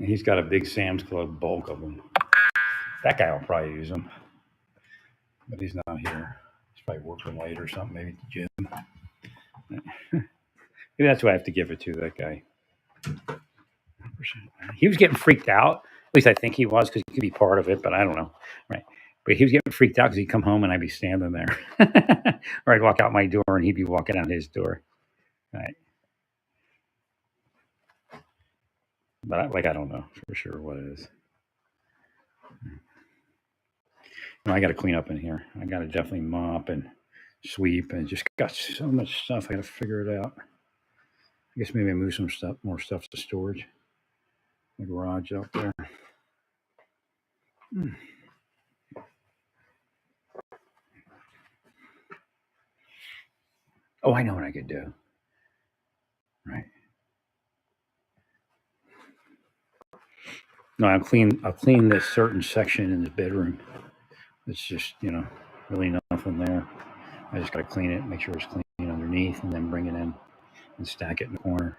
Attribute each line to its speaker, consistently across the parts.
Speaker 1: And he's got a big Sam's Club bulk of them. That guy will probably use them, but he's not here. He's probably working late or something, maybe at the gym. Maybe that's who I have to give it to, that guy. He was getting freaked out. At least I think he was, because he could be part of it, but I don't know. Right. But he was getting freaked out because he'd come home and I'd be standing there. Or I'd walk out my door and he'd be walking out his door. Right. But I don't know for sure what it is. I got to clean up in here. I got to definitely mop and sweep, and just got so much stuff. I got to figure it out. I guess maybe I move some stuff, more stuff to storage. The garage out there. Oh, I know what I could do. Right. No, I'll clean this certain section in the bedroom. It's just, really nothing there. I just got to clean it, make sure it's clean underneath, and then bring it in and stack it in the corner.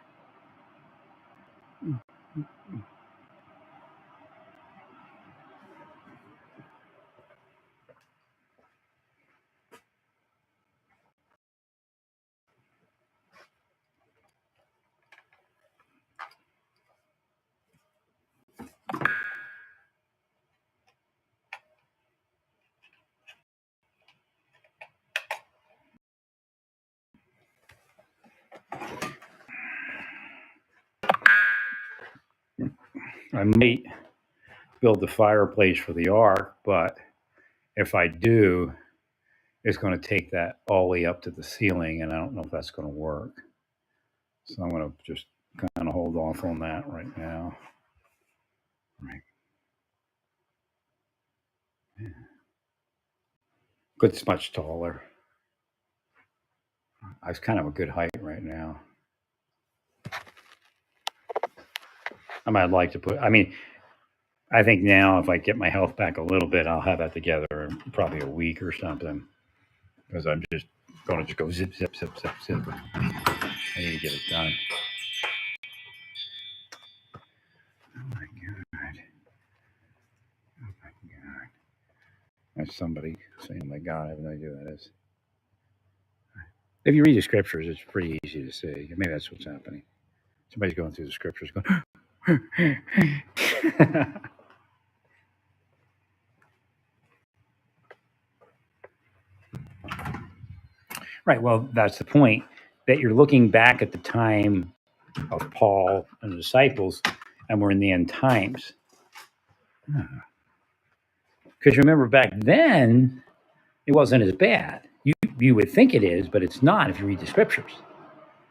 Speaker 1: I might build the fireplace for the ark, but if I do, it's going to take that all the way up to the ceiling, and I don't know if that's going to work. So I'm going to just kind of hold off on that right now. Right. But it's much taller. It's kind of a good height right now. I'd like to put. I think now if I get my health back a little bit, I'll have that together in probably a week or something. Because I'm just going to just go zip, zip, zip, zip, zip. I need to get it done. Oh my god! Oh my god! That's somebody saying, "Oh my god!" I have no idea who that is. If you read the scriptures, it's pretty easy to see. Maybe that's what's happening. Somebody's going through the scriptures, going. Right. Well, that's the point, that you're looking back at the time of Paul and the disciples, and we're in the end times. Because remember, back then, it wasn't as bad. You would think it is, but it's not if you read the scriptures.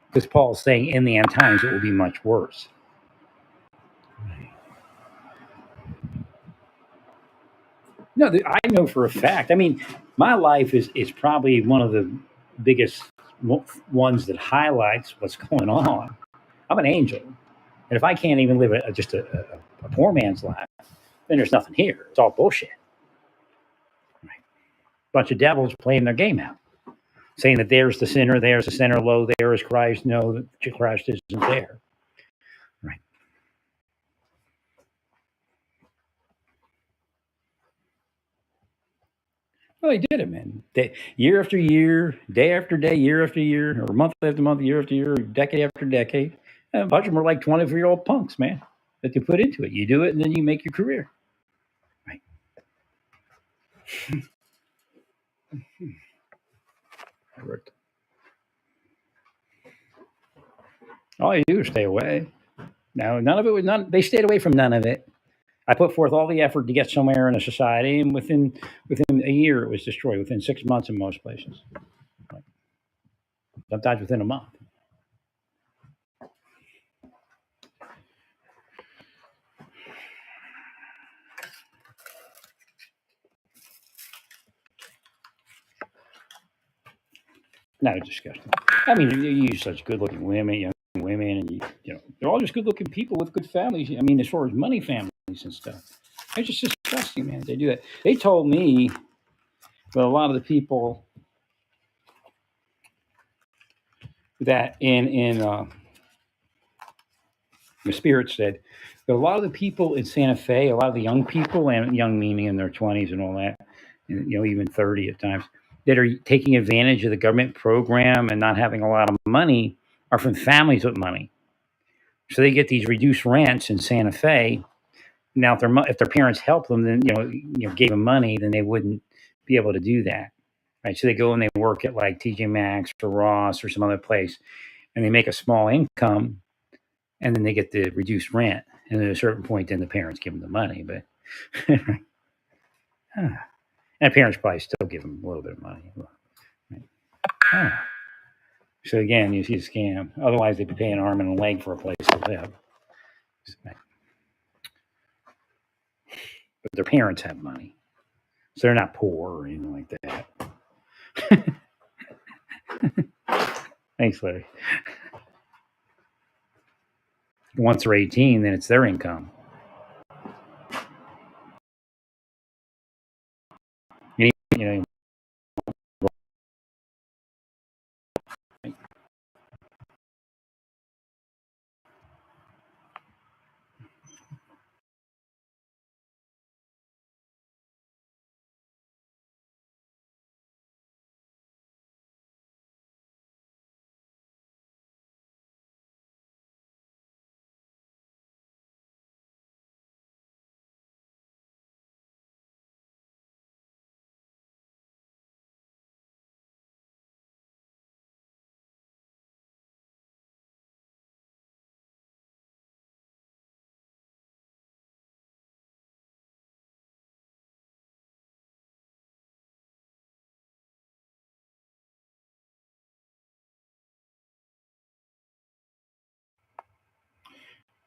Speaker 1: Because Paul's saying in the end times it will be much worse. No, I know for a fact. My life is probably one of the biggest ones that highlights what's going on. I'm an angel, and if I can't even live just a poor man's life, then there's nothing here. It's all bullshit. Right? Bunch of devils playing their game out, saying that there's the sinner, lo, there is Christ. No, that Christ isn't there. Right. Well, they did it, man. Year after year, day after day, year after year, or month after month, year after year, decade after decade. And a bunch of them were like 24-year-old punks, man, that they put into it. You do it, and then you make your career. Right. All you do is stay away. Now, none of it was none. They stayed away from none of it. I put forth all the effort to get somewhere in a society, and within a year, it was destroyed. Within 6 months, in most places, sometimes within a month. Not disgusting. You use such good-looking women, young women, and they're all just good-looking people with good families. As far as money families and stuff, it's just disgusting, man. They do that. They told me that a lot of the people that in the spirit said But a lot of the people in Santa Fe, a lot of the young people, and young meaning in their 20s and all that, even 30 at times, that are taking advantage of the government program and not having a lot of money are from families with money. So they get these reduced rents in Santa Fe. Now, if their parents help them, then gave them money, then they wouldn't be able to do that, right? So they go and they work at like TJ Maxx or Ross or some other place, and they make a small income, and then they get the reduced rent. And at a certain point, then the parents give them the money, but and parents probably still give them a little bit of money. Right? So again, you see a scam. Otherwise, they'd be paying an arm and a leg for a place to live. But their parents have money, so they're not poor or anything like that. Thanks, Larry. Once they're 18, then it's their income. You know.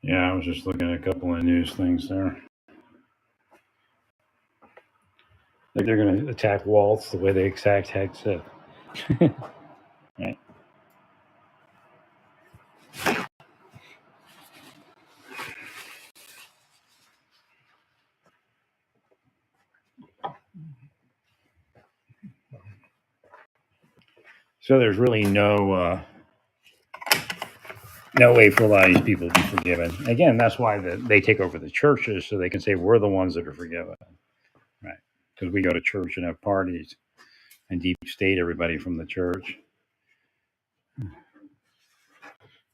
Speaker 1: Yeah, I was just looking at a couple of news things there. Like they're going to attack Waltz the way they attacked Hegseth. Right. So there's really no way for a lot of these people to be forgiven. Again, that's why they take over the churches so they can say we're the ones that are forgiven, right? Because we go to church and have parties and deep state everybody from the church.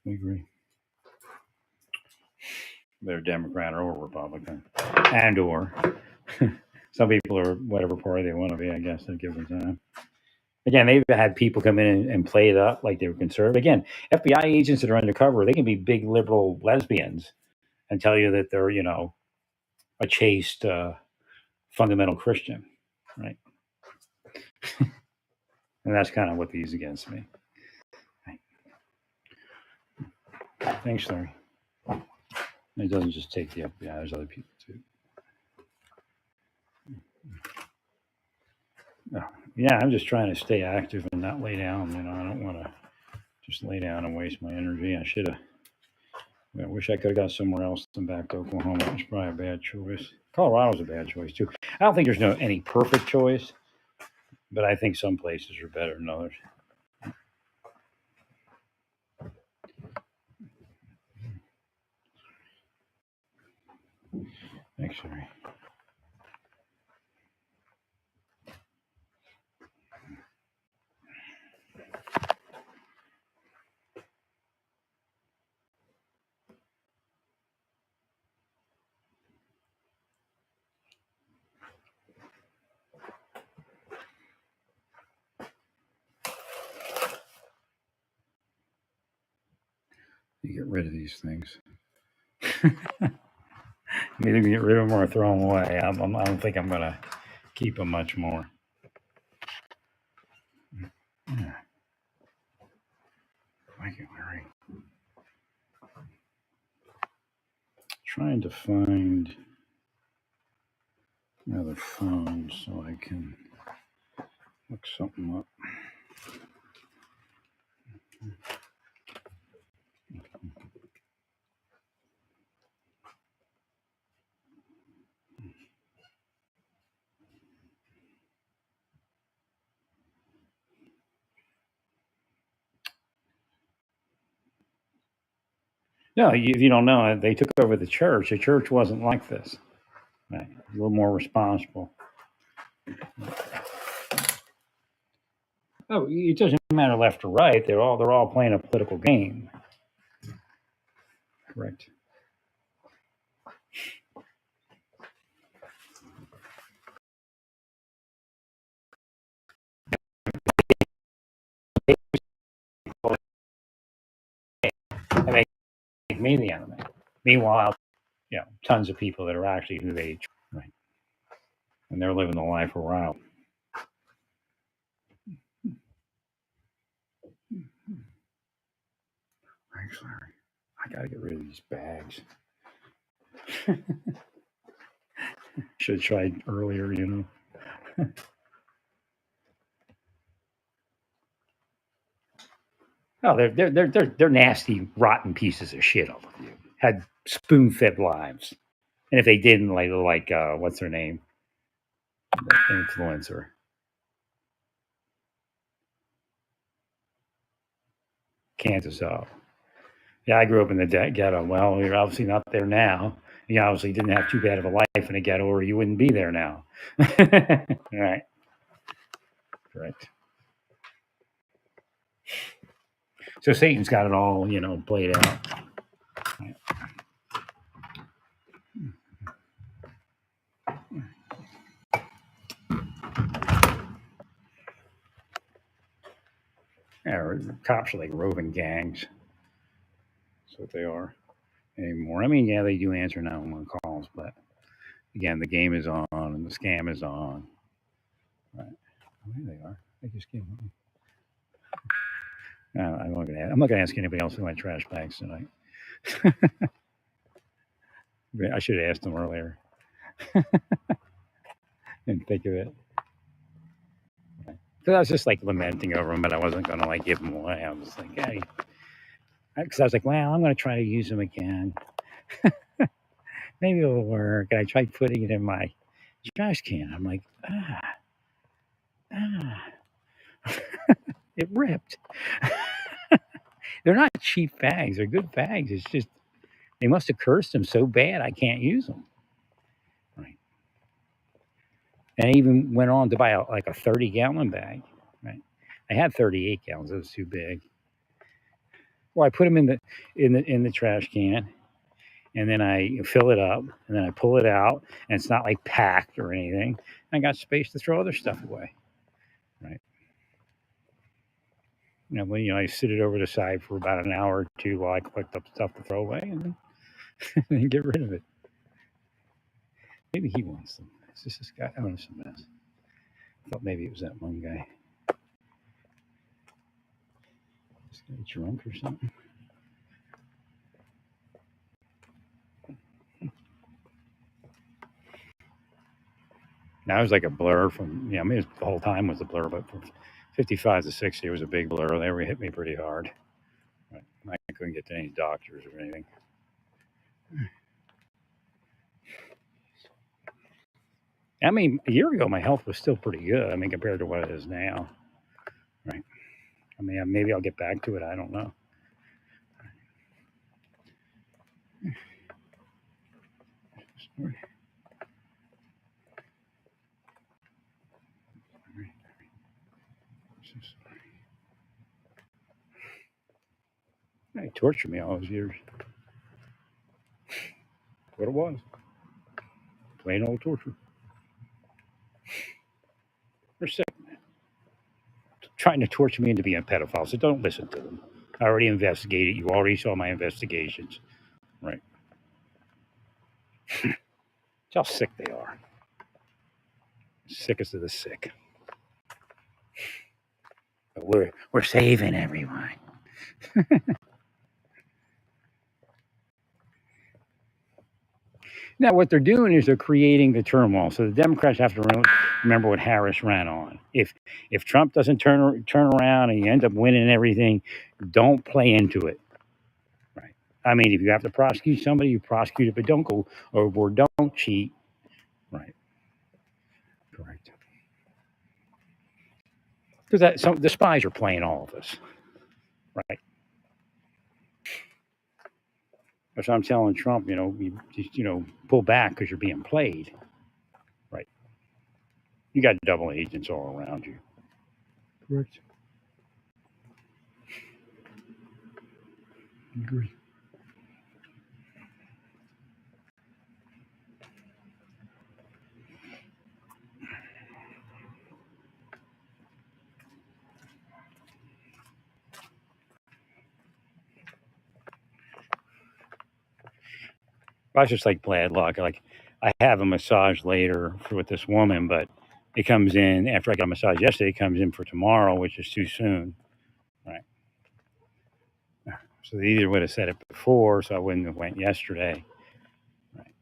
Speaker 1: We agree. They're Democrat or Republican, and or some people are whatever party they want to be. I guess at a given time. Again, they've had people come in and play it up like they were conservative. Again, FBI agents that are undercover, they can be big liberal lesbians and tell you that they're, a chaste, fundamental Christian, right? And that's kind of what they use against me. Right. Thanks, Larry. It doesn't just take the FBI, there's other people too. Oh, yeah, I'm just trying to stay active and not lay down. I don't want to just lay down and waste my energy. I wish I could have got somewhere else than back to Oklahoma. It was probably a bad choice. Colorado's a bad choice too. I don't think there's any perfect choice, but I think some places are better than others. Thanks, Larry. You get rid of these things. Either get rid of them or throw them away. I don't think I'm going to keep them much more. Yeah. Thank you, Larry. Trying to find another phone so I can look something up. No, if you don't know, they took over the church. The church wasn't like this. Right. A little more responsible. Oh, it doesn't matter left or right. They're all playing a political game. Correct. They make me the enemy. Meanwhile, tons of people that are actually who they right, and they're living the life around. Thanks, Larry. I gotta get rid of these bags. Should have tried earlier, Oh, they're nasty, rotten pieces of shit. All of you had spoon-fed lives, and if they didn't, like what's her name, the influencer, Kansas. Oh, yeah, I grew up in the ghetto. Well, you're obviously not there now. You obviously didn't have too bad of a life in a ghetto, or you wouldn't be there now. Right, correct. So Satan's got it all, played out. Yeah, cops are like roving gangs. That's what they are anymore. I mean, yeah, they do answer 911 calls, but again, the game is on and the scam is on. Right. Oh, there they are. They just came on. I'm not gonna ask anybody else in my trash bags tonight. I should have asked them earlier. Didn't think of it. Because I was just like lamenting over them, but I wasn't gonna like give them away. I was like, hey, because I was like, well, I'm gonna try to use them again. Maybe it'll work. And I tried putting it in my trash can. I'm like, ah, it ripped. They're not cheap bags. They're good bags. It's just they must have cursed them so bad I can't use them. Right. And I even went on to buy like a 30-gallon bag. Right. I had 38 gallons. It was too big. Well, I put them in the trash can, and then I fill it up, and then I pull it out, and it's not like packed or anything. I got space to throw other stuff away. Right. I sit it over the side for about an hour or two while I collect up stuff to throw away, and then get rid of it. Maybe he wants them. Is this guy? Oh, it's a mess. I thought maybe it was that one guy. This guy drunk or something? Now it was like a blur from, I mean, the whole time was a blur, but from 55 to 60, it was a big blur. They were hit me pretty hard. But I couldn't get to any doctors or anything. I mean, a year ago, my health was still pretty good. I mean, compared to what it is now. Right. I mean, maybe I'll get back to it. I don't know. They tortured me all those years. What it was. Plain old torture. They're sick, man. Trying to torture me into being a pedophile. So don't listen to them. I already investigated. You already saw my investigations. Right. That's how sick they are. Sickest of the sick. But we're saving everyone. Now, what they're doing is they're creating the turmoil. So the Democrats have to remember what Harris ran on. If Trump doesn't turn around and you end up winning everything, don't play into it. Right. I mean, if you have to prosecute somebody, you prosecute it, but don't go or don't cheat. Right. Correct. Because the spies are playing all of us. Right. That's what I'm telling Trump. You just pull back because you're being played. Right. You got double agents all around you. Correct. Agree. I was just like bad luck. Like I have a massage later with this woman, but it comes in after I got a massage yesterday. It comes in for tomorrow, which is too soon. Right. So they either would have said it before, so I wouldn't have went yesterday. Right.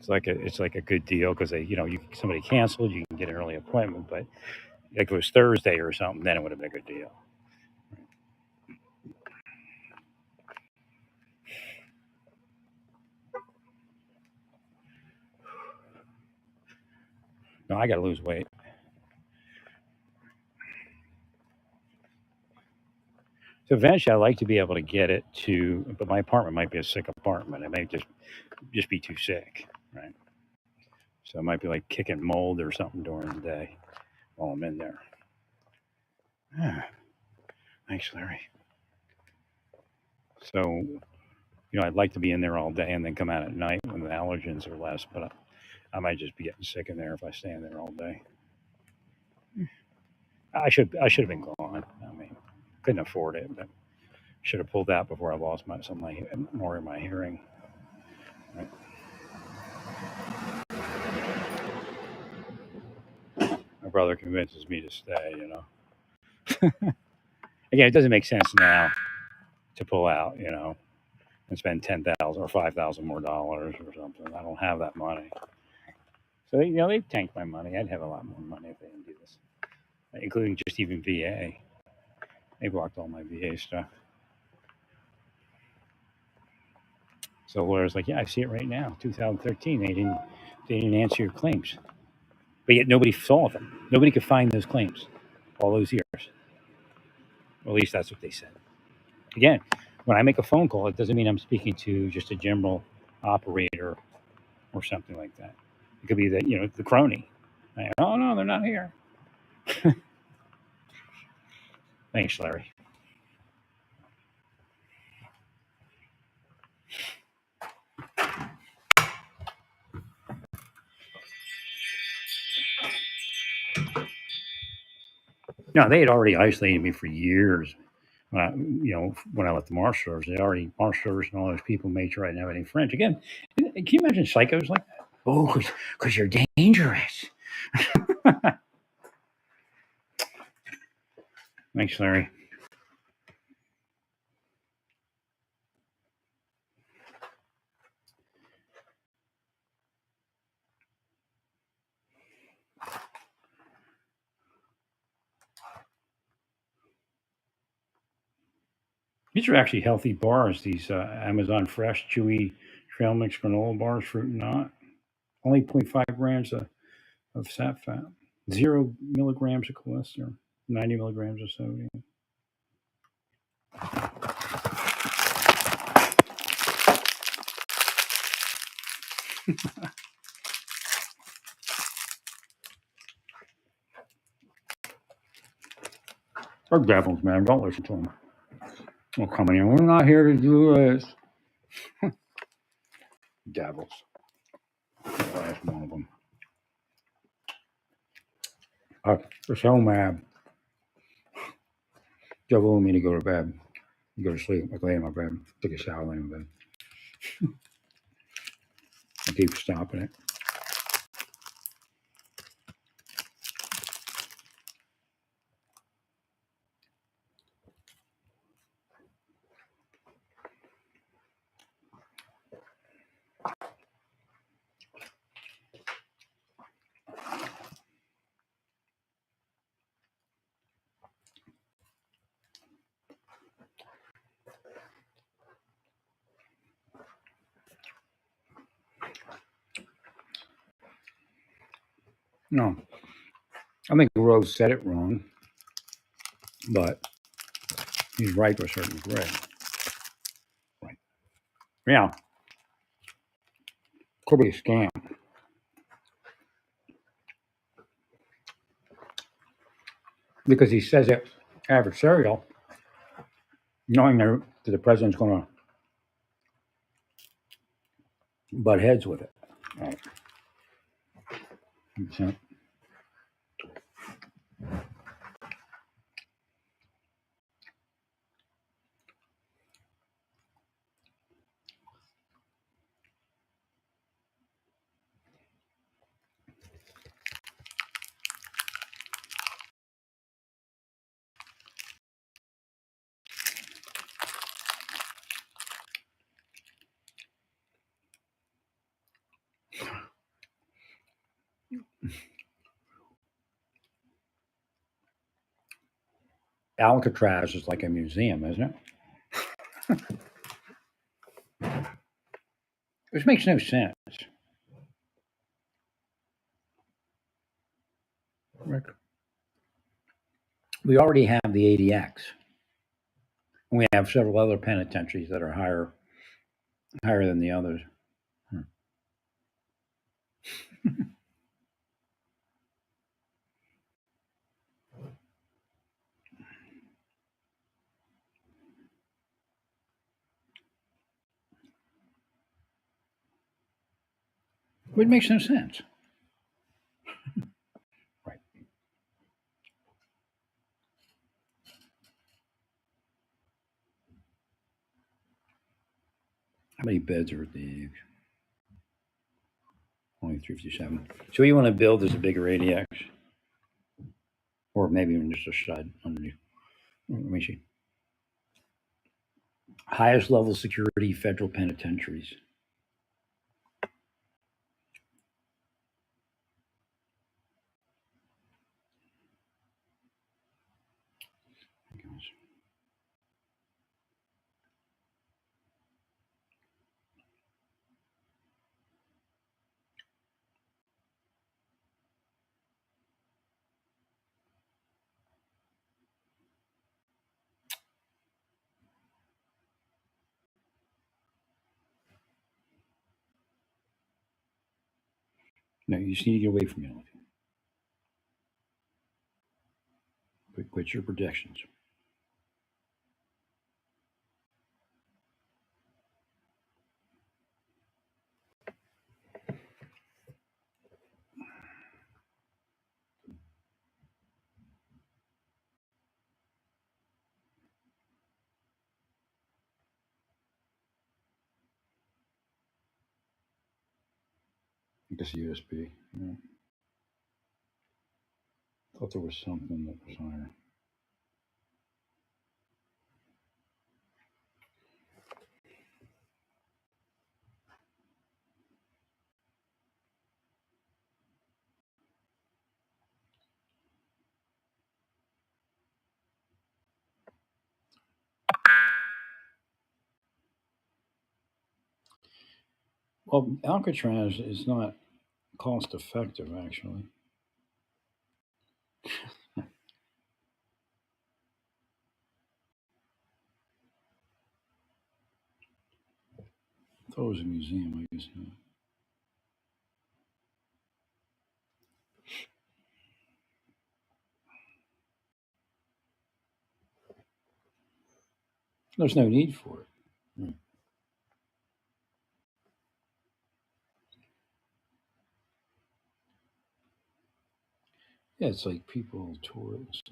Speaker 1: It's like a good deal because somebody canceled, you can get an early appointment, but like if it was Thursday or something, then it would have been a good deal. No, I got to lose weight. So eventually, I'd like to be able to get it to, but my apartment might be a sick apartment. It may just be too sick, right? So it might be like kicking mold or something during the day while I'm in there. Thanks, Larry. So I'd like to be in there all day and then come out at night when the allergens are less, but I might just be getting sick in there if I stay in there all day. I should have been gone. I mean, couldn't afford it, but should have pulled out before I lost more of my hearing. Right. My brother convinces me to stay. Again, it doesn't make sense now to pull out. And spend 10,000 or 5,000 more dollars or something. I don't have that money. So they tanked my money. I'd have a lot more money if they didn't do this, including just even VA. They blocked all my VA stuff. So lawyers like, yeah, I see it right now. 2013, they didn't answer your claims, but yet nobody saw them. Nobody could find those claims all those years. Well, at least that's what they said. Again, when I make a phone call, it doesn't mean I'm speaking to just a general operator or something like that. It could be the crony. Oh no, they're not here. Thanks, Larry. No, they had already isolated me for years. When I left the Marshal Service, Marshal Service and all those people made sure I didn't have any French. Again, can you imagine psychos like that? Oh, because you're dangerous. Thanks, Larry. These are actually healthy bars. These Amazon Fresh, Chewy Trail Mix granola bars, fruit and not. Only 0.5 grams of sat fat, 0 milligrams of cholesterol, 90 milligrams of sodium. They're devils, man. Don't listen to them. They're coming in. We're not here to do this. Devils. The last one of them. They're so mad. Devil wanted me to go to bed. Go to sleep. I lay in my bed. Take a shower, lay in bed. I keep stopping it. No, I think Rose said it wrong, but He's right to a certain degree. Right. Yeah. Could be a scam because he says it adversarial, knowing that the president's going to butt heads with it. Right. So, Alcatraz is like a museum, isn't it? Which makes no sense. Rick. We already have the ADX. And we have several other penitentiaries that are higher than the others. Hmm. It makes no sense. Right. How many beds are at the only 357? So what you want to build is a bigger ADX, or maybe even just a shed underneath. Let me see. Highest level security federal penitentiaries. No, you just need to get away from it. Quit your projections. I guess USB. Yeah. Thought there was something that was higher. Well, Alcatraz is not cost effective, actually. I thought it was a museum, I guess. There's no need for it. Hmm. Yeah, it's like people, tourists,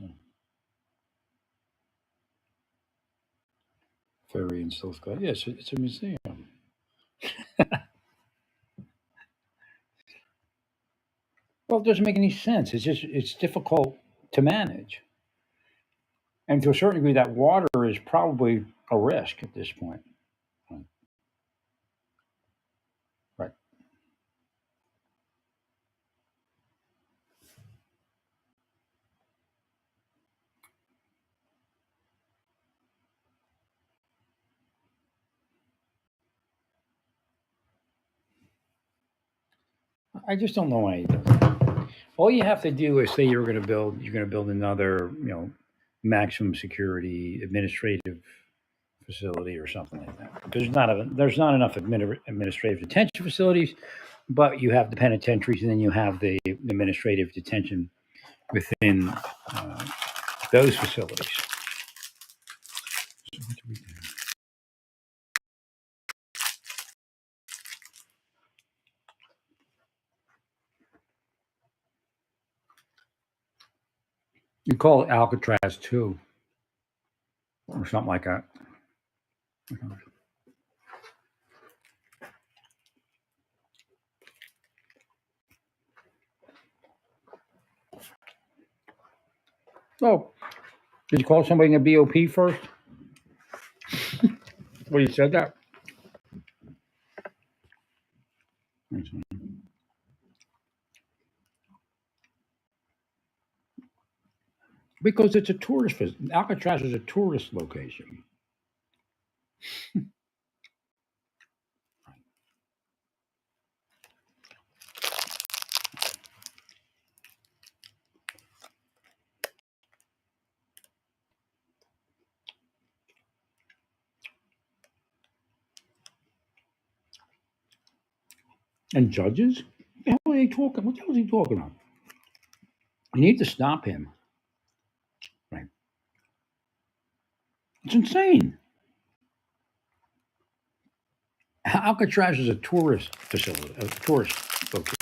Speaker 1: ferry and stuff. Yeah, it's a museum. Well, it doesn't make any sense. It's difficult to manage, and to a certain degree, that water is probably a risk at this point. Right. Right. I just don't know why he does it. All you have to do is say you're going to build another, maximum security administrative facility or something like that. There's not enough administrative detention facilities, but you have the penitentiaries and then you have the administrative detention within those facilities. You call it Alcatraz 2 or something like that. Oh, did you call somebody in the BOP first? Well, you said that. Because it's a tourist. Alcatraz is a tourist location. And judges? What the hell are they talking? What the hell is he talking about? You need to stop him. Right. It's insane. Alcatraz is a tourist facility, a tourist location.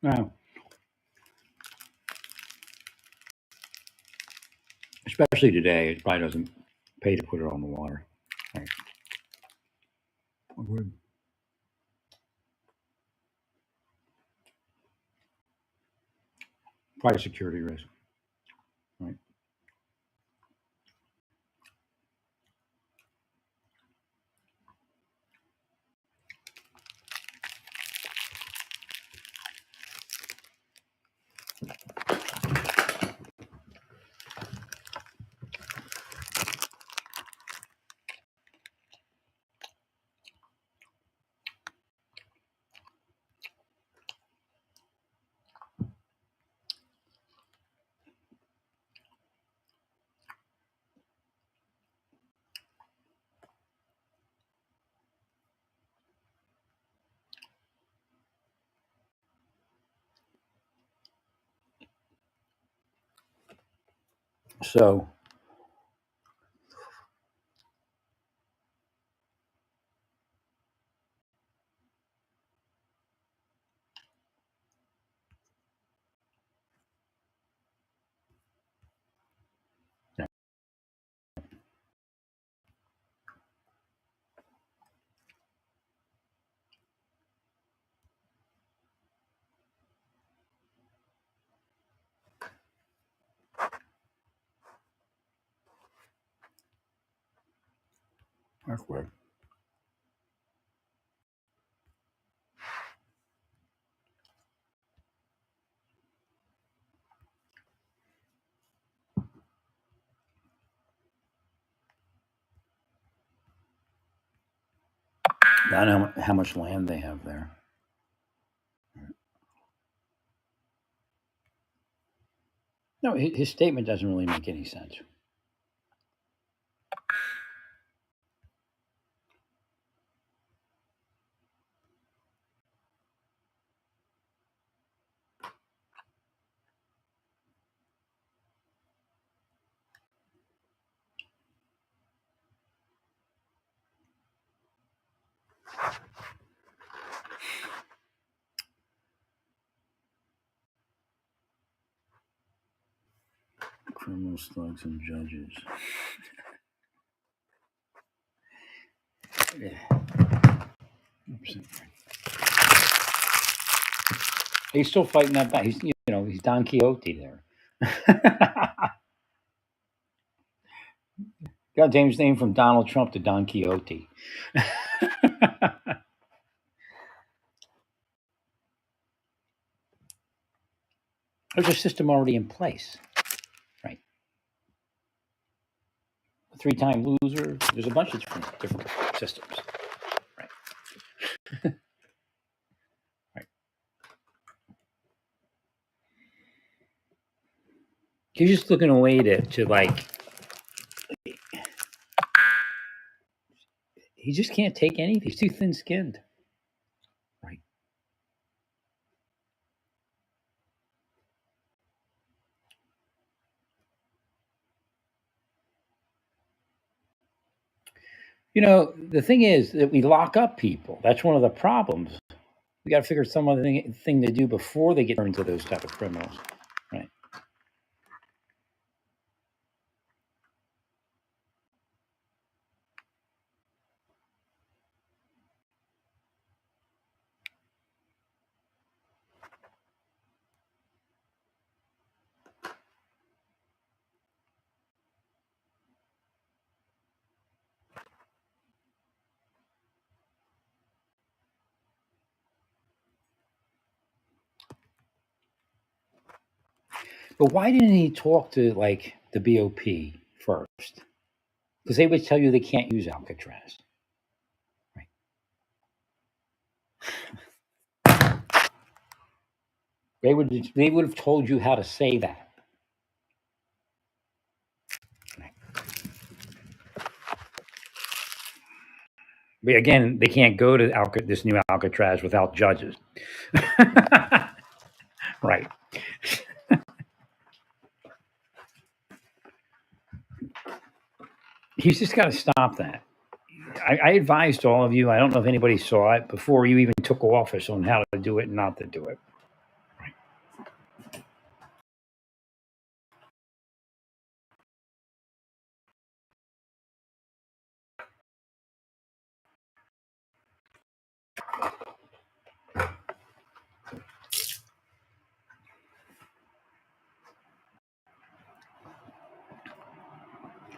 Speaker 1: Now, especially today, it probably doesn't pay to put it on the water. Right. Probably a security risk. Right. So, yeah. That's weird. I don't know how much land they have there. No, his statement doesn't really make any sense. Criminal slugs and judges. Yeah. He's still fighting that back. He's Don Quixote there. Got James' name from Donald Trump to Don Quixote. There's a system already in place, right? A three-time loser. There's a bunch of different systems, right? Right. He's just looking a way to like. He just can't take anything. He's too thin-skinned, right? The thing is that we lock up people. That's one of the problems. We got to figure some other thing to do before they get turned into those type of criminals, right? But why didn't he talk to like the BOP first? Because they would tell you they can't use Alcatraz. Right? They would have told you how to say that. Right? But again, they can't go to this new Alcatraz without judges. Right. He's just got to stop that. I advised all of you. I don't know if anybody saw it before you even took office on how to do it and not to do it. Right.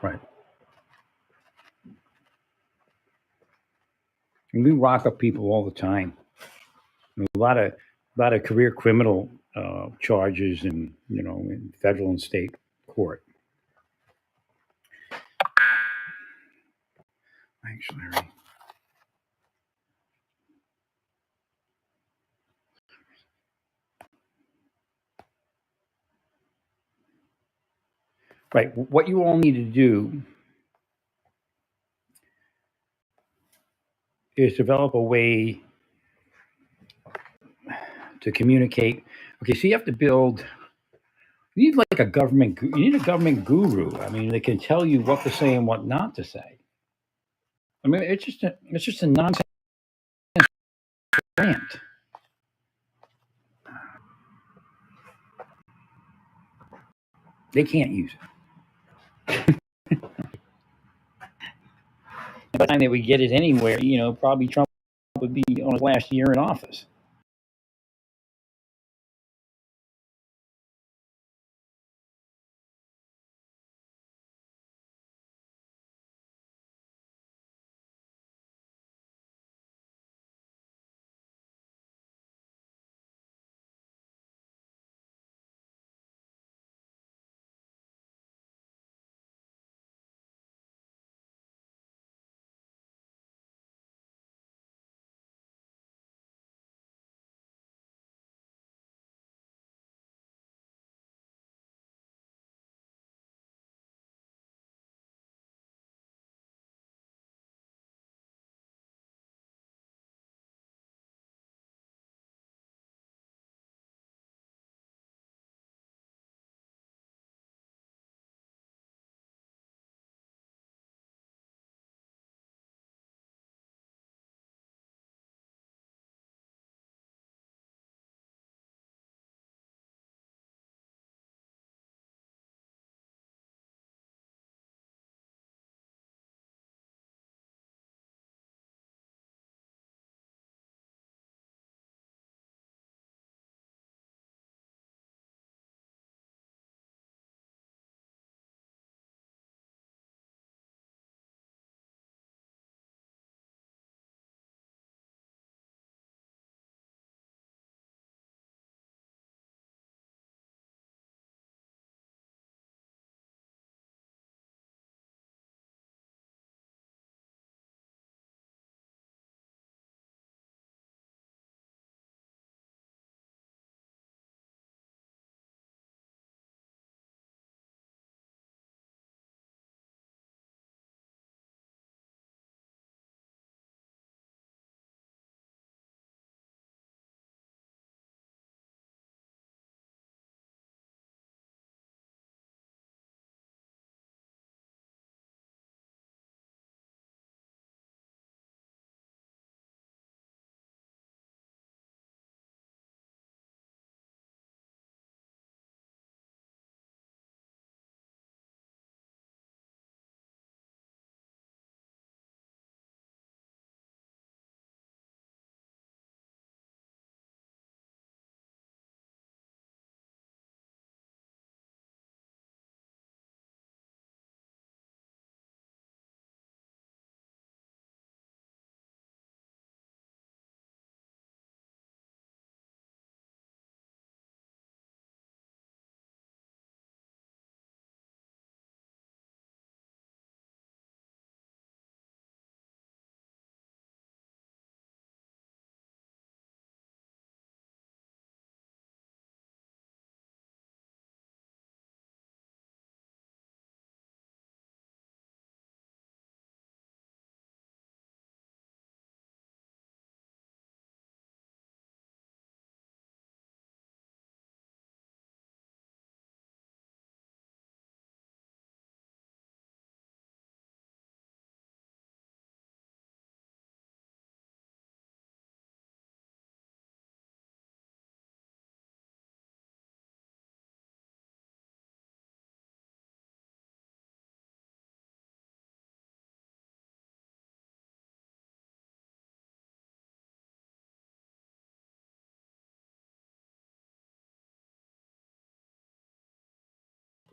Speaker 1: Right. And we rock up people all the time. A lot of career criminal charges in federal and state court. Actually, right. What you all need to do is develop a way to communicate. Okay, so you have to build. You need like a government. You need a government guru. I mean, they can tell you what to say and what not to say. I mean, it's just a nonsense rant. They can't use it. By the time they would get it anywhere, probably Trump would be on his last year in office.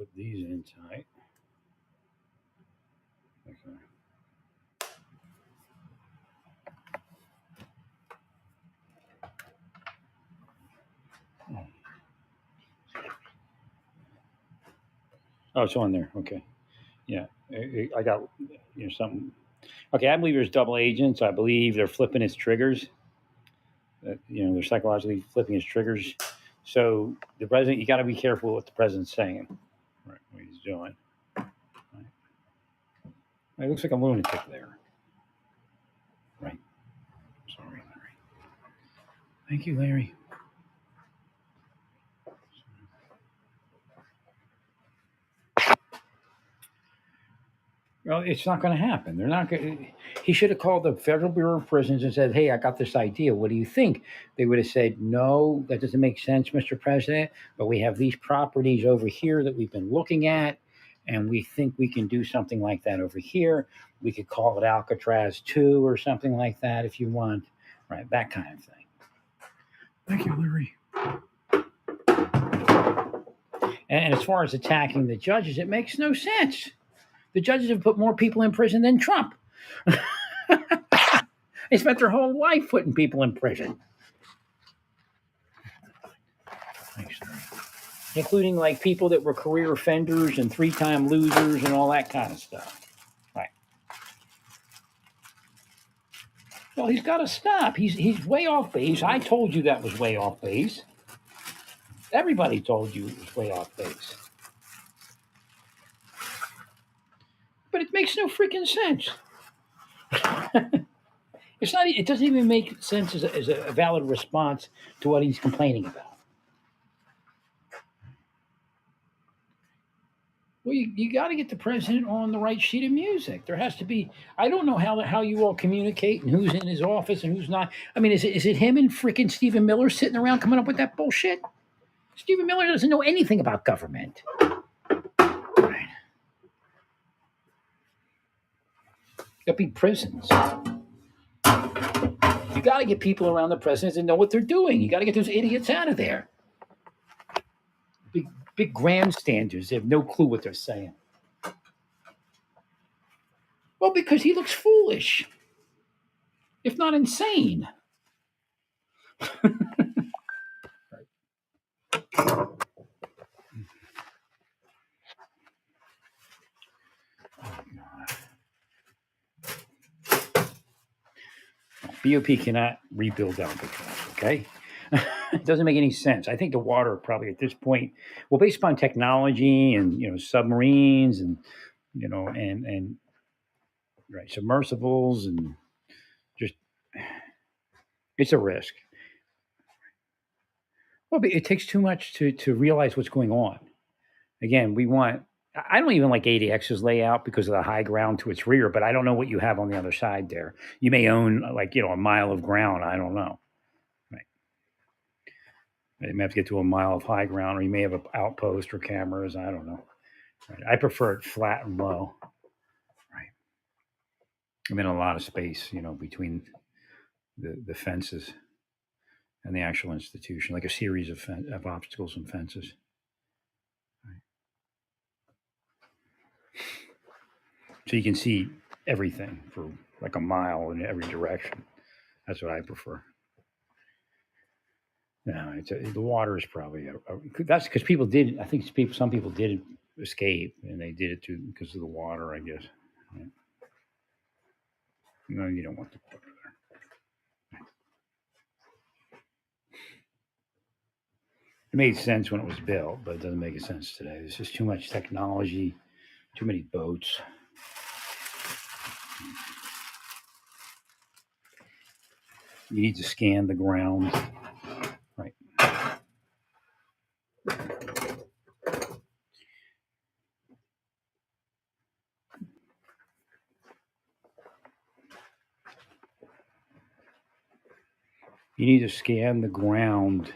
Speaker 1: put these in tight. Okay. Oh, it's on there. Okay. Yeah. I got something. Okay, I believe there's double agents. I believe they're flipping his triggers. They're psychologically flipping his triggers. So the president, you got to be careful what the president's saying, right? What he's doing. Right. It looks like a lunatic there. Right. Sorry, Larry. Thank you, Larry. Well, it's not going to happen. They're not going. He should have called the Federal Bureau of Prisons and said, "Hey, I got this idea. What do you think?" They would have said, "No, that doesn't make sense, Mr. President. But we have these properties over here that we've been looking at, and we think we can do something like that over here. We could call it Alcatraz 2 or something like that if you want, right? That kind of thing." Thank you, Larry. And as far as attacking the judges, it makes no sense. The judges have put more people in prison than Trump. They spent their whole life putting people in prison. Thanks, including like people that were career offenders and 3-time losers and all that kind of stuff. Right. Well, he's got to stop. He's way off base. I told you that was way off base. Everybody told you it was way off base. But it makes no freaking sense. It's not. It doesn't even make sense as a valid response to what he's complaining about. Well, you got to get the president on the right sheet of music. There has to be. I don't know how you all communicate and who's in his office and who's not. I mean, is it him and freaking Stephen Miller sitting around coming up with that bullshit? Stephen Miller doesn't know anything about government. Right. Got to be prisons. You got to get people around the president that know what they're doing. You got to get those idiots out of there. Big grandstanders. They have no clue what they're saying. Well, because he looks foolish, if not insane. BOP cannot rebuild Alcatraz, okay? It doesn't make any sense. I think the water probably at this point, well, based upon technology and submarines and and right submersibles and just it's a risk. Well, but it takes too much to realize what's going on. Again, we want. I don't even like ADX's layout because of the high ground to its rear, but I don't know what you have on the other side there. You may own like a mile of ground. I don't know. Right. You may have to get to a mile of high ground, or you may have an outpost or cameras. I don't know. Right. I prefer it flat and low. Right. I'm in a lot of space, between the fences and the actual institution, like a series of obstacles and fences. Right. So you can see everything for like a mile in every direction. That's what I prefer. No, the water is probably that's because people did. I think some people did escape, and they did it because of the water. I guess. Right. No, you don't want the water there. It made sense when it was built, but it doesn't make sense today. There's just too much technology, too many boats. You need to scan the ground. Right. You need to scan the ground.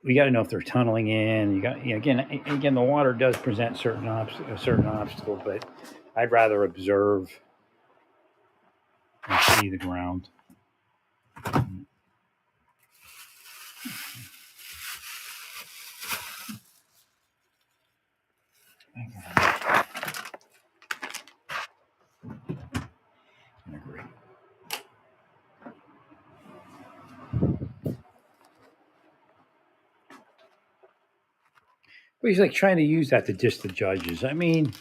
Speaker 1: We got to know if they're tunneling in. You got again. The water does present a certain obstacle, but I'd rather observe and see the ground. Well, he's like trying to use that to diss the judges. I mean,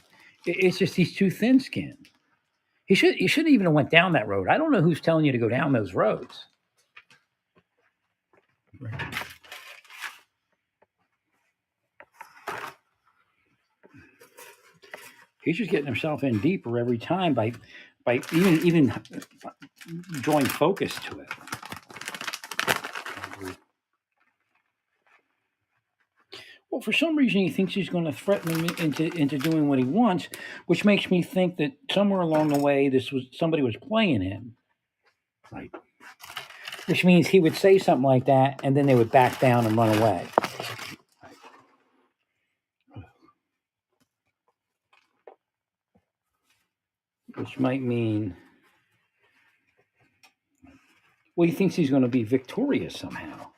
Speaker 1: it's just he's too thin-skinned. He shouldn't even have went down that road. I don't know who's telling you to go down those roads. He's just getting himself in deeper every time by even drawing focus to it. Well, for some reason, he thinks he's going to threaten him into doing what he wants, which makes me think that somewhere along the way, somebody was playing him, right? Which means he would say something like that, and then they would back down and run away. Which might mean, well, he thinks he's going to be victorious somehow.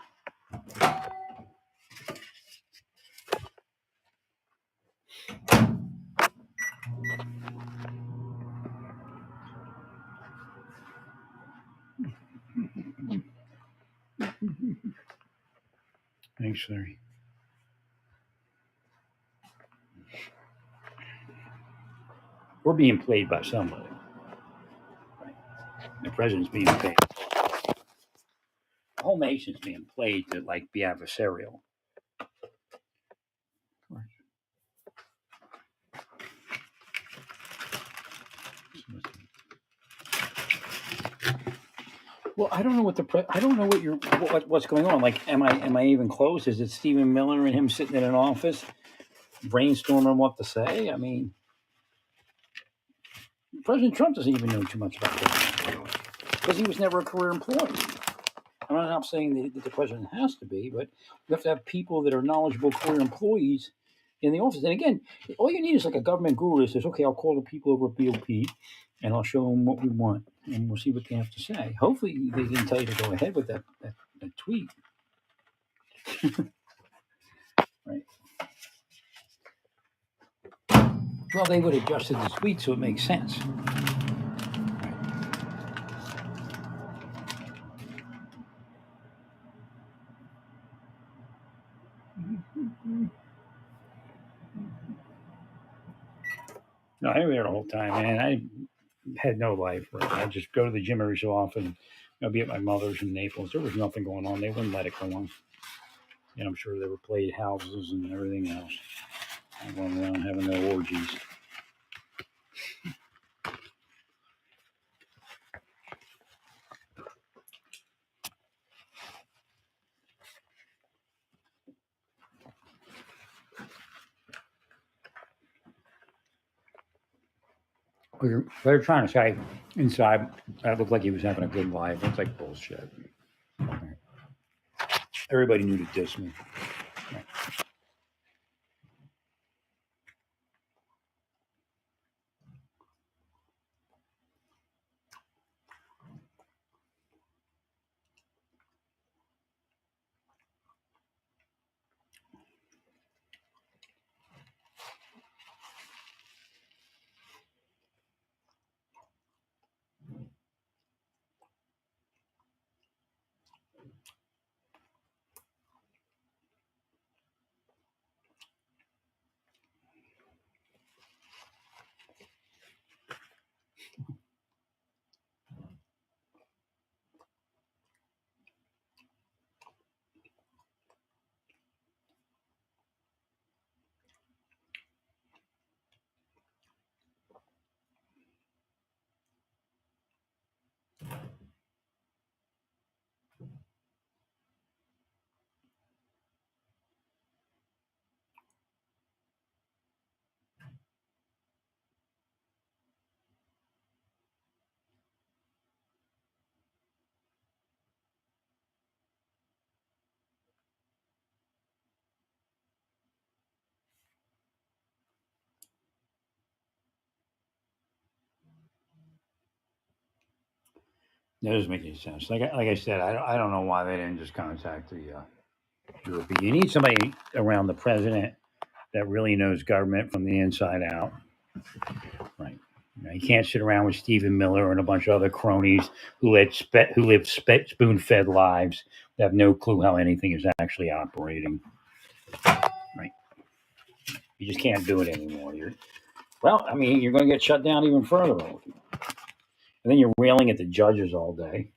Speaker 1: Thanks, Larry. We're being played by somebody. Right? The president's being played. The whole nation's being played to like be adversarial. Well, I don't know I don't know what's going on. Like, am I even close? Is it Stephen Miller and him sitting in an office brainstorming what to say? I mean, President Trump doesn't even know too much about this because he was never a career employee. I'm not saying that the president has to be, but you have to have people that are knowledgeable career employees in the office. And again, all you need is like a government guru that says, okay, I'll call the people over at BOP and I'll show them what we want and we'll see what they have to say. Hopefully they didn't tell you to go ahead with that tweet. Right. Well, they would have adjusted the tweet so it makes sense. No, I was there the whole time, man. I had no life. Right? I just go to the gym every so often. I'll be at my mother's in Naples. There was nothing going on. They wouldn't let it go on. And I'm sure there were played houses and everything else. I'm going around having their orgies. They're trying to say inside that looked like he was having a good life. It's like bullshit. Right. Everybody knew to diss me. Right. That doesn't make any sense. Like I said, I don't know why they didn't just contact the European. You need somebody around the president that really knows government from the inside out. Right. You can't sit around with Stephen Miller and a bunch of other cronies who live spoon-fed lives that have no clue how anything is actually operating. Right. You just can't do it anymore. Well, I mean, you're going to get shut down even further. And then you're railing at the judges all day.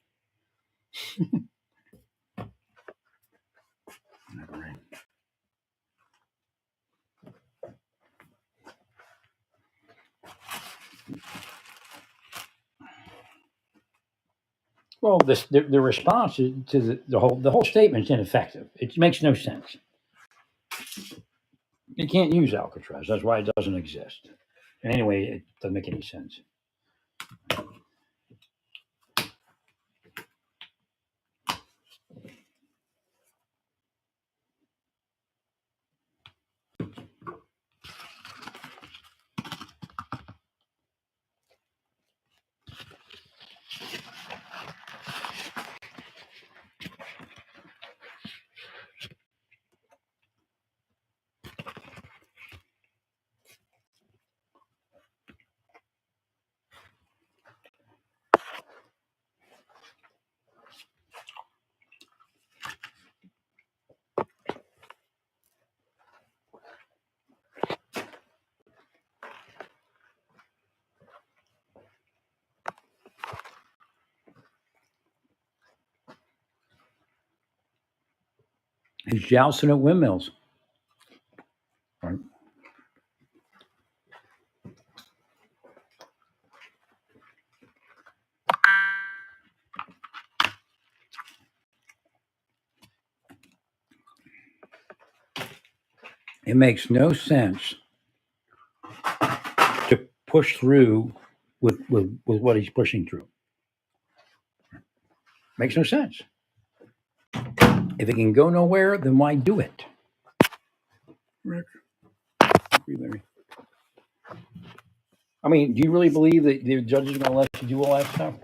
Speaker 1: Well, the response to the whole statement is ineffective. It makes no sense. You can't use Alcatraz. That's why it doesn't exist. And anyway, it doesn't make any sense. He's jousting at windmills. Right. It makes no sense to push through with what he's pushing through. Makes no sense. If it can go nowhere, then why do it? Rick. I mean, do you really believe that the judges are going to let you do all that stuff?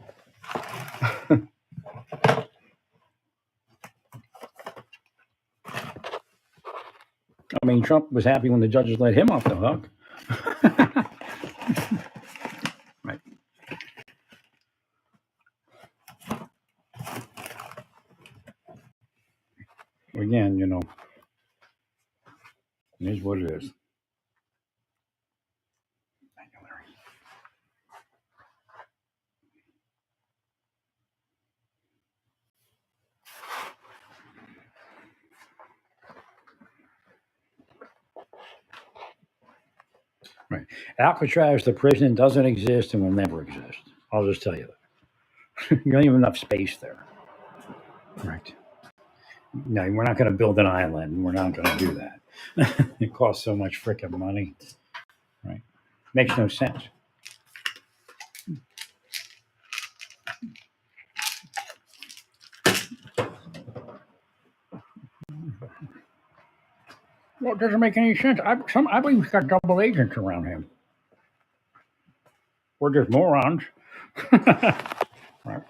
Speaker 1: I mean, Trump was happy when the judges let him off the hook. Right. Again, it is what it is. Thank you, Larry. Right. Alcatraz, the prison, doesn't exist and will never exist. I'll just tell you that. You don't even have enough space there. Right. No, we're not going to build an island. We're not going to do that. It costs so much freaking money. Right. Makes no sense. Well, it doesn't make any sense. I believe he's got double agents around him. We're just morons. Right.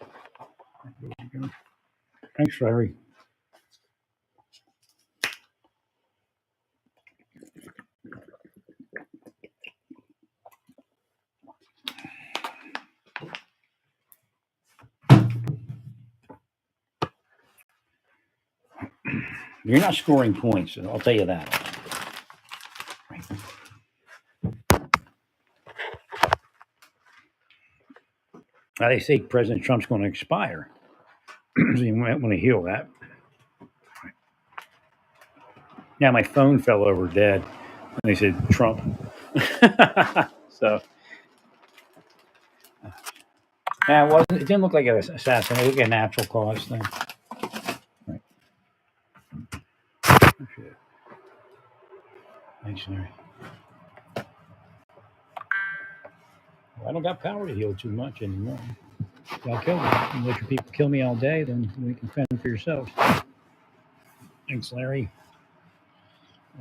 Speaker 1: Thanks, Larry. You're not scoring points, I'll tell you that. Right. Now, they say President Trump's going to expire. So you might want to heal that. Right. Yeah, my phone fell over dead. And they said Trump. So, yeah, it didn't look like an assassination. It looked like a natural cause thing. Right. Thanks, Larry. Well, I don't got power to heal too much anymore. Y'all kill me. You let your people kill me all day, then we can fend for yourselves. Thanks, Larry.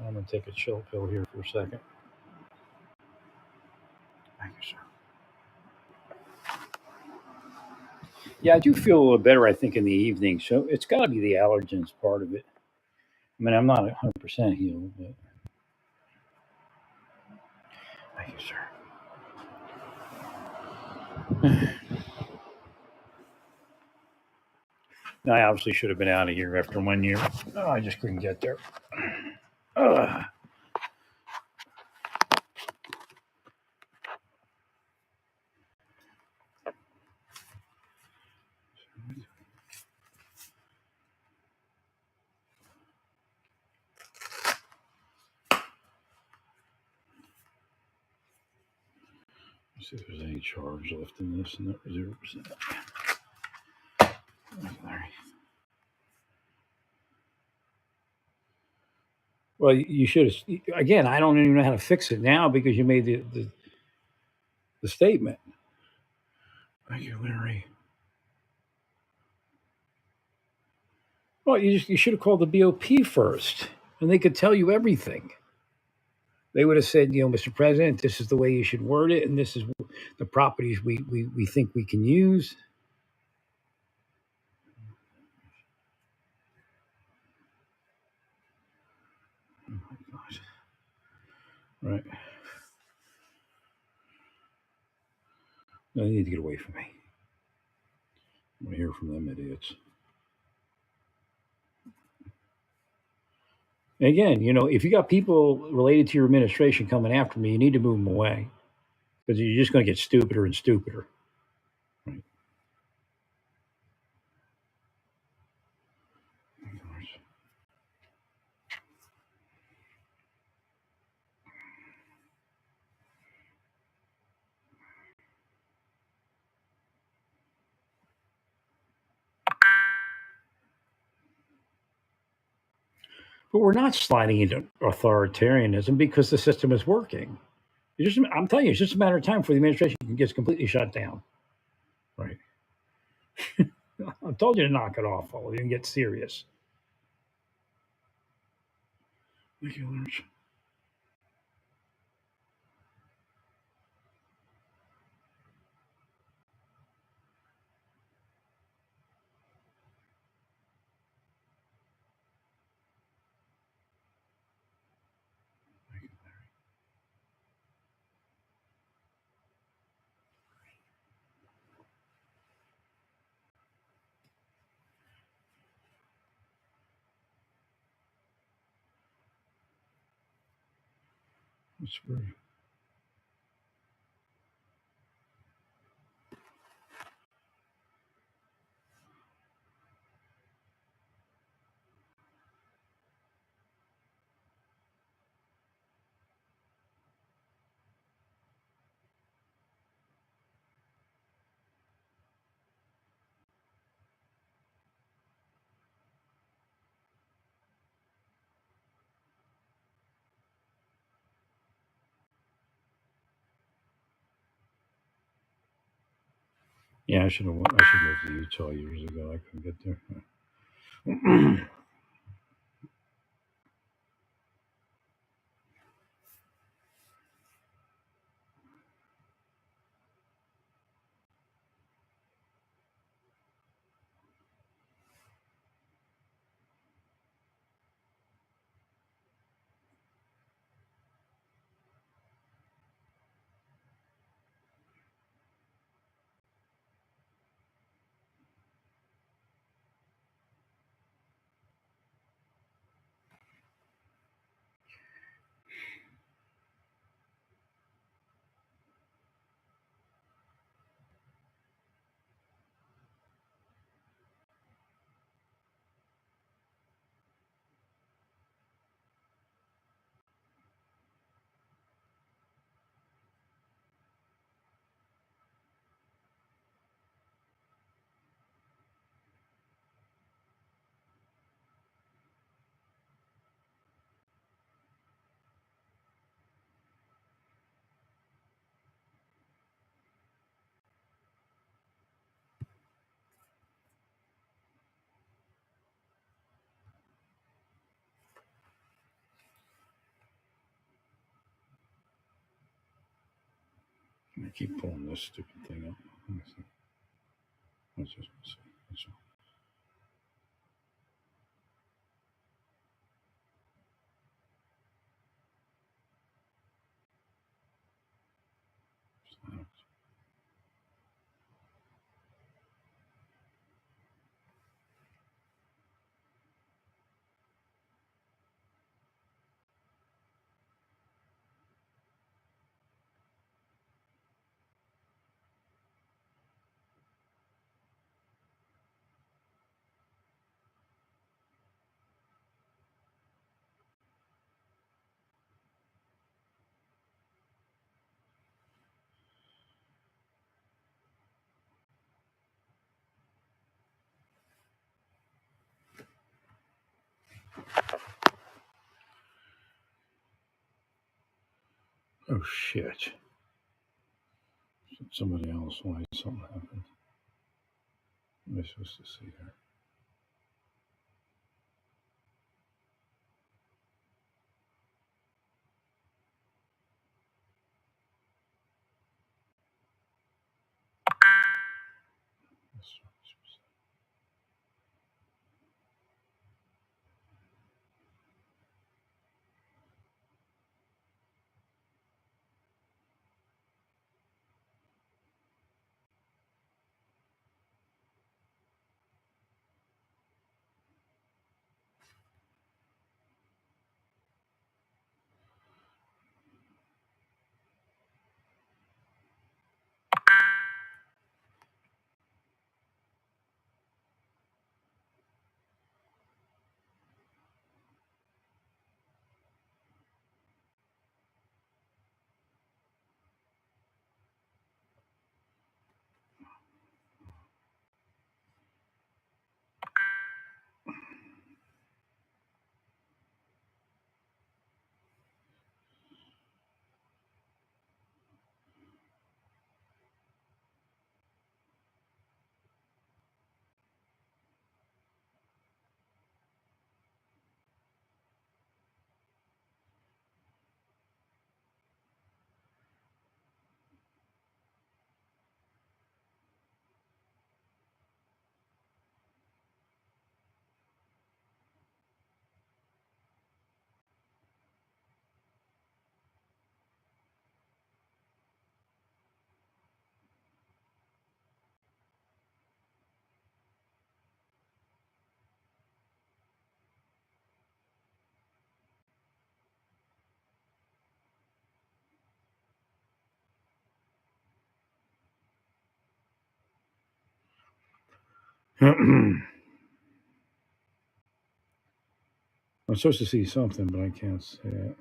Speaker 1: I'm going to take a chill pill here for a second. Thank you, sir. Yeah, I do feel a little better, I think, in the evening. So it's got to be the allergens part of it. I mean, I'm not 100% healed, but thank you, sir. I obviously should have been out of here after 1 year. Oh, I just couldn't get there. See if there's any charge left in this. No, 0%. Well, you should have. Again, I don't even know how to fix it now because you made the statement. Thank you, Larry. Well, you should have called the BOP first, and they could tell you everything. They would have said, Mr. President, this is the way you should word it, and this is the properties we think we can use. Oh my gosh. Right. No, they need to get away from me. I want to hear from them idiots. And again, if you got people related to your administration coming after me, you need to move them away because you're just going to get stupider and stupider. Right. But we're not sliding into authoritarianism because the system is working. I'm telling you, it's just a matter of time before the administration gets completely shut down. Right. I told you to knock it off, all of you, and get serious. Thank you, Lurch. That's very. Yeah, I should have. I should have moved to Utah years ago. I couldn't get there. I keep pulling this stupid thing up. Let me see. Let's just see. That's all. Oh shit! Somebody else. Why something happened? What am I supposed to see here? I'm supposed to see something, but I can't see it.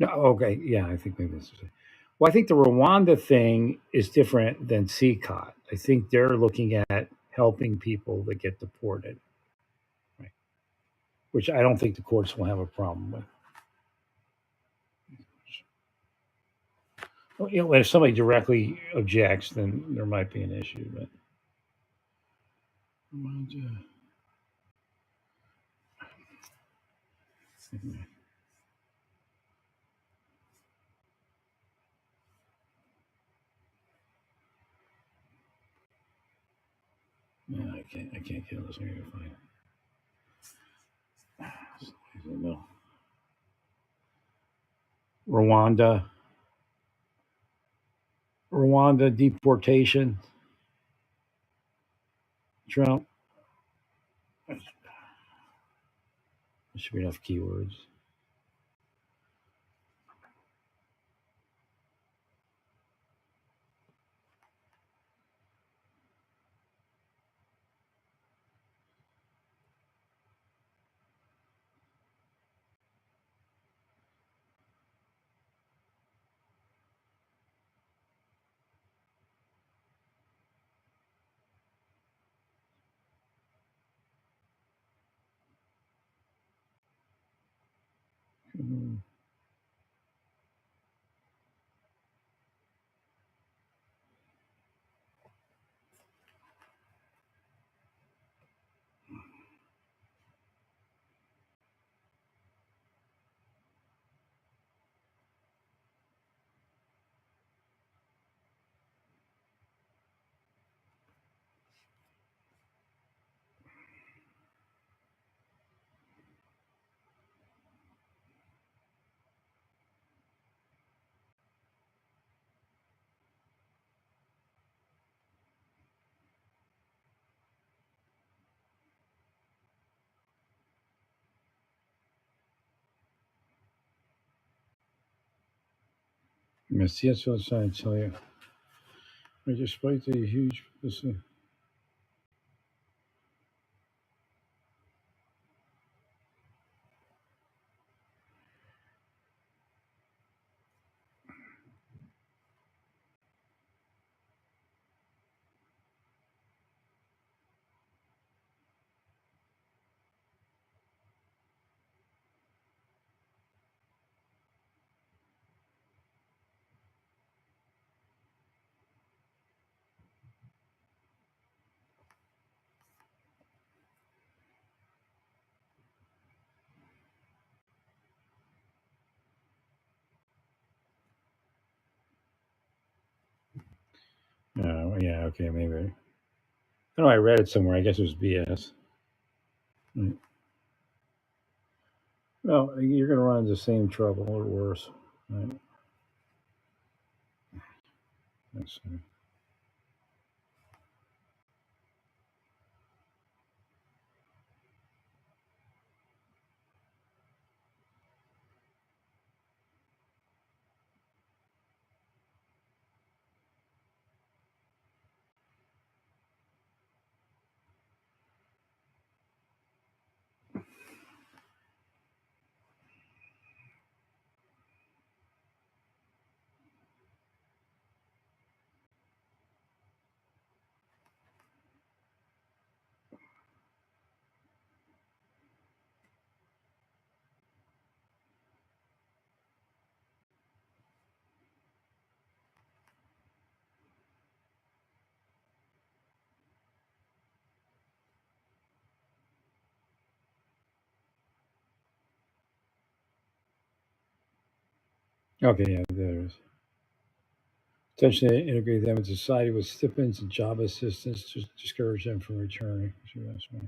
Speaker 1: No, okay, yeah, I think maybe this is it. Well, I think the Rwanda thing is different than CCOT. I think they're looking at helping people that get deported, right? Which I don't think the courts will have a problem with. Well, if somebody directly objects, then there might be an issue. But yeah, I can't kill this. I gotta find it. No. Rwanda, Rwanda deportation. Trump. There should be enough keywords. Hmm. Merci, that's what I was trying to tell you. Despite the huge. Yeah, okay, maybe. I know I read it somewhere. I guess it was BS. Right. Well, you're going to run into the same trouble or worse. Right. That's, okay, yeah, there it is. Potentially integrate them into society with stipends and job assistance to discourage them from returning. Sure, that's right.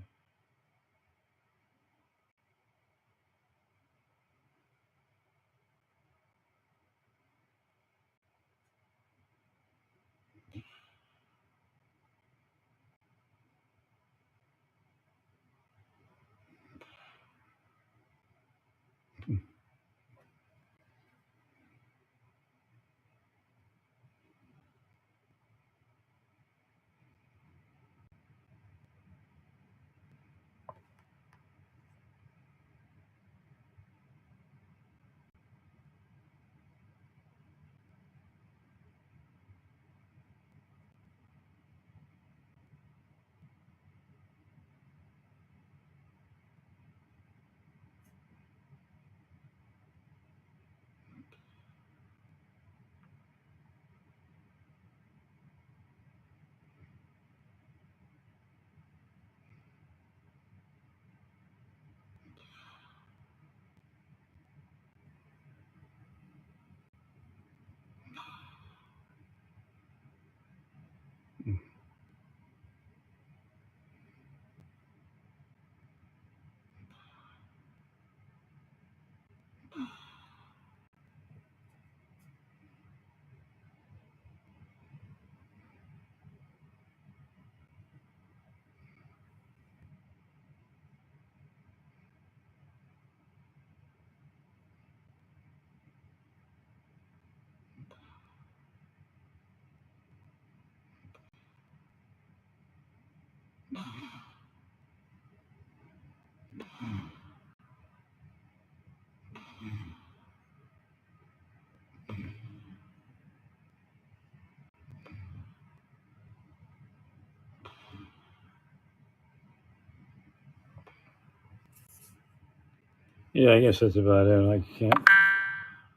Speaker 1: Yeah, I guess that's about it. I can't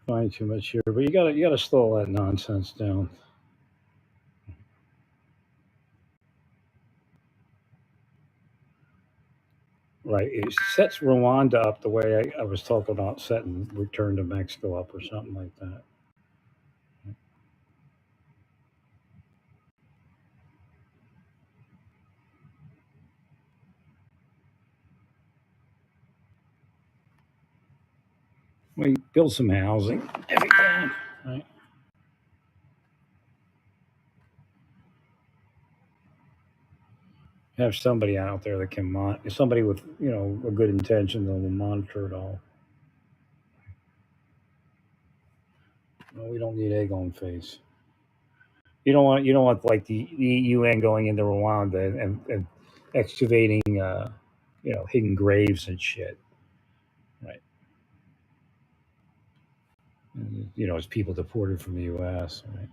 Speaker 1: find too much here, but you gotta slow all that nonsense down. Right. It sets Rwanda up the way I was talking about setting return to Mexico up or something like that. We build some housing if we can. Right. Have somebody out there that can somebody with a good intention that will monitor it all. No, we don't need egg on face. You don't want like the UN going into Rwanda and excavating hidden graves and shit. Right. And, as people deported from the US, right?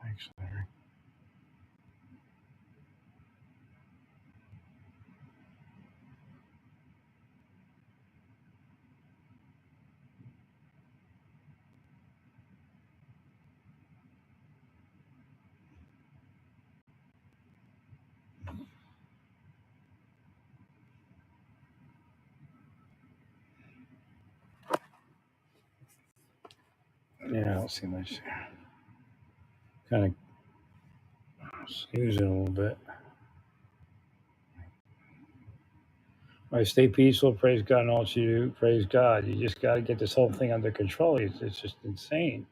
Speaker 2: Thanks, Larry. Yeah, I don't see much. Kind of snooze it a little bit. All right, stay peaceful. Praise God and all that you do. Praise God. You just got to get this whole thing under control. It's just insane.